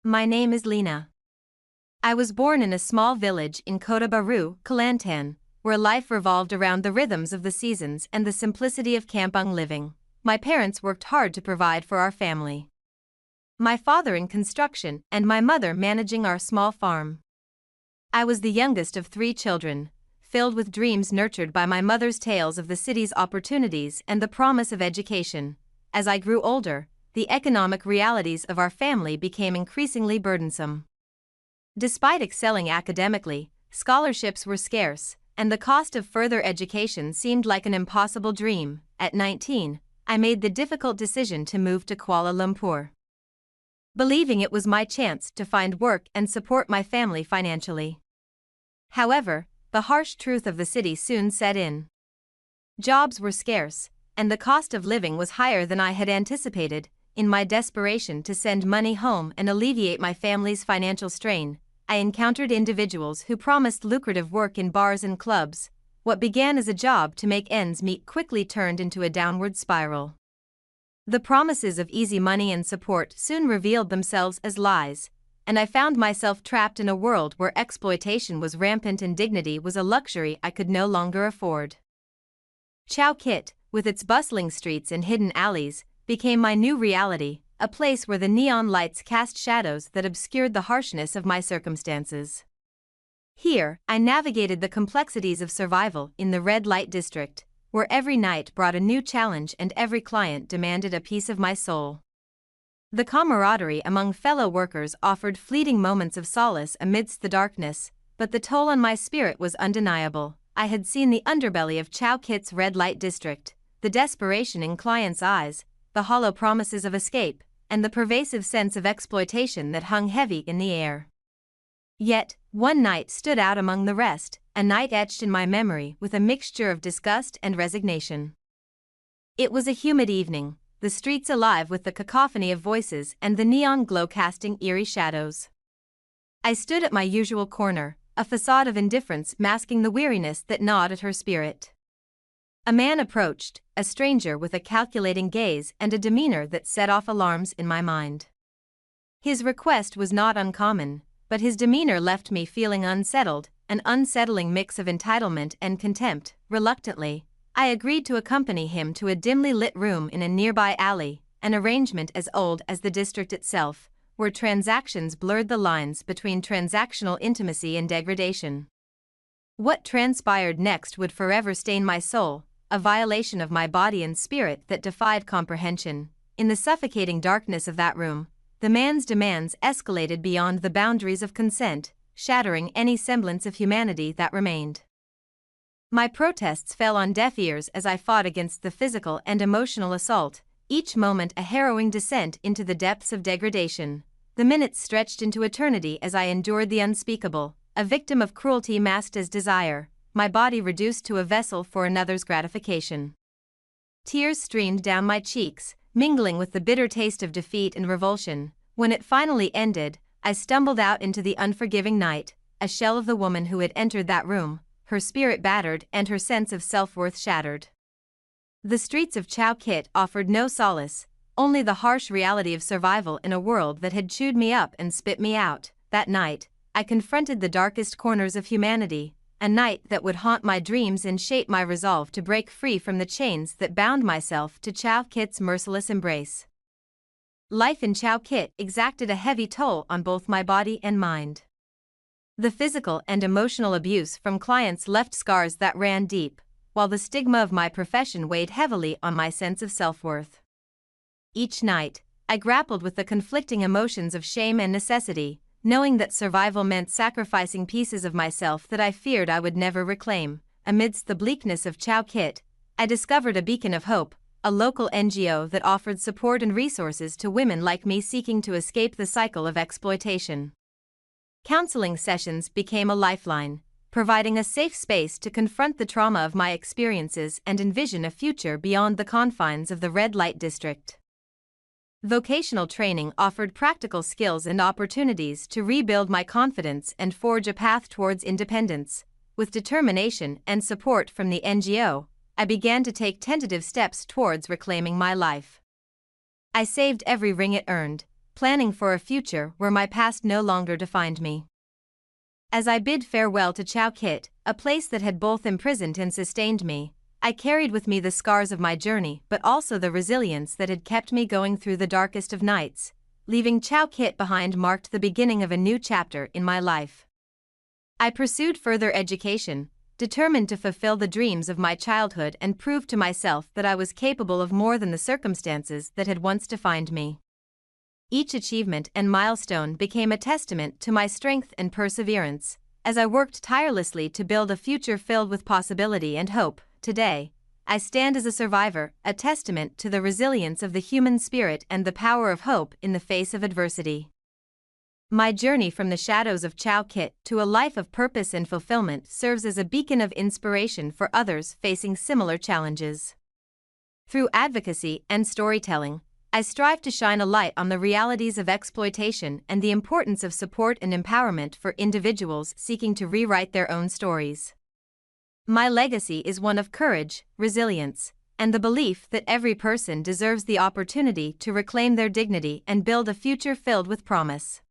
My name is Lina. I was born in a small village in Kota, Bharu, Kelantan, where life revolved around the rhythms of the seasons and the simplicity of kampung living. My parents worked hard to provide for our family. My father in construction and my mother managing our small farm. I was the youngest of 3 children, filled with dreams nurtured by my mother's tales of the city's opportunities and the promise of education. As I grew older, the economic realities of our family became increasingly burdensome. Despite excelling academically, scholarships were scarce, and the cost of further education seemed like an impossible dream. At 19, I made the difficult decision to move to Kuala Lumpur, believing it was my chance to find work and support my family financially. However, the harsh truth of the city soon set in. Jobs were scarce, and the cost of living was higher than I had anticipated. In my desperation to send money home and alleviate my family's financial strain, I encountered individuals who promised lucrative work in bars and clubs. What began as a job to make ends meet quickly turned into a downward spiral. The promises of easy money and support soon revealed themselves as lies, and I found myself trapped in a world where exploitation was rampant and dignity was a luxury I could no longer afford. Chow Kit, with its bustling streets and hidden alleys, became my new reality, a place where the neon lights cast shadows that obscured the harshness of my circumstances. Here, I navigated the complexities of survival in the red light district, where every night brought a new challenge and every client demanded a piece of my soul. The camaraderie among fellow workers offered fleeting moments of solace amidst the darkness, but the toll on my spirit was undeniable. I had seen the underbelly of Chow Kit's red light district, the desperation in clients' eyes, the hollow promises of escape, and the pervasive sense of exploitation that hung heavy in the air. Yet, one night stood out among the rest, a night etched in my memory with a mixture of disgust and resignation. It was a humid evening, the streets alive with the cacophony of voices and the neon glow casting eerie shadows. I stood at my usual corner, a facade of indifference masking the weariness that gnawed at her spirit. A man approached, a stranger with a calculating gaze and a demeanor that set off alarms in my mind. His request was not uncommon, but his demeanor left me feeling unsettled, an unsettling mix of entitlement and contempt. Reluctantly, I agreed to accompany him to a dimly lit room in a nearby alley, an arrangement as old as the district itself, where transactions blurred the lines between transactional intimacy and degradation. What transpired next would forever stain my soul, a violation of my body and spirit that defied comprehension. In the suffocating darkness of that room, the man's demands escalated beyond the boundaries of consent, shattering any semblance of humanity that remained. My protests fell on deaf ears as I fought against the physical and emotional assault, each moment a harrowing descent into the depths of degradation. The minutes stretched into eternity as I endured the unspeakable, a victim of cruelty masked as desire, my body reduced to a vessel for another's gratification. Tears streamed down my cheeks, mingling with the bitter taste of defeat and revulsion. When it finally ended, I stumbled out into the unforgiving night, a shell of the woman who had entered that room, her spirit battered and her sense of self-worth shattered. The streets of Chow Kit offered no solace, only the harsh reality of survival in a world that had chewed me up and spit me out. That night, I confronted the darkest corners of humanity, a night that would haunt my dreams and shape my resolve to break free from the chains that bound myself to Chow Kit's merciless embrace. Life in Chow Kit exacted a heavy toll on both my body and mind. The physical and emotional abuse from clients left scars that ran deep, while the stigma of my profession weighed heavily on my sense of self-worth. Each night, I grappled with the conflicting emotions of shame and necessity, knowing that survival meant sacrificing pieces of myself that I feared I would never reclaim. Amidst the bleakness of Chow Kit, I discovered a beacon of hope, a local NGO that offered support and resources to women like me seeking to escape the cycle of exploitation. Counseling sessions became a lifeline, providing a safe space to confront the trauma of my experiences and envision a future beyond the confines of the red light district. Vocational training offered practical skills and opportunities to rebuild my confidence and forge a path towards independence. With determination and support from the NGO, I began to take tentative steps towards reclaiming my life. I saved every ring it earned, planning for a future where my past no longer defined me. As I bid farewell to Chow Kit, a place that had both imprisoned and sustained me, I carried with me the scars of my journey but also the resilience that had kept me going through the darkest of nights. Leaving Chow Kit behind marked the beginning of a new chapter in my life. I pursued further education, determined to fulfill the dreams of my childhood and prove to myself that I was capable of more than the circumstances that had once defined me. Each achievement and milestone became a testament to my strength and perseverance, as I worked tirelessly to build a future filled with possibility and hope. Today, I stand as a survivor, a testament to the resilience of the human spirit and the power of hope in the face of adversity. My journey from the shadows of Chow Kit to a life of purpose and fulfillment serves as a beacon of inspiration for others facing similar challenges. Through advocacy and storytelling, I strive to shine a light on the realities of exploitation and the importance of support and empowerment for individuals seeking to rewrite their own stories. My legacy is one of courage, resilience, and the belief that every person deserves the opportunity to reclaim their dignity and build a future filled with promise.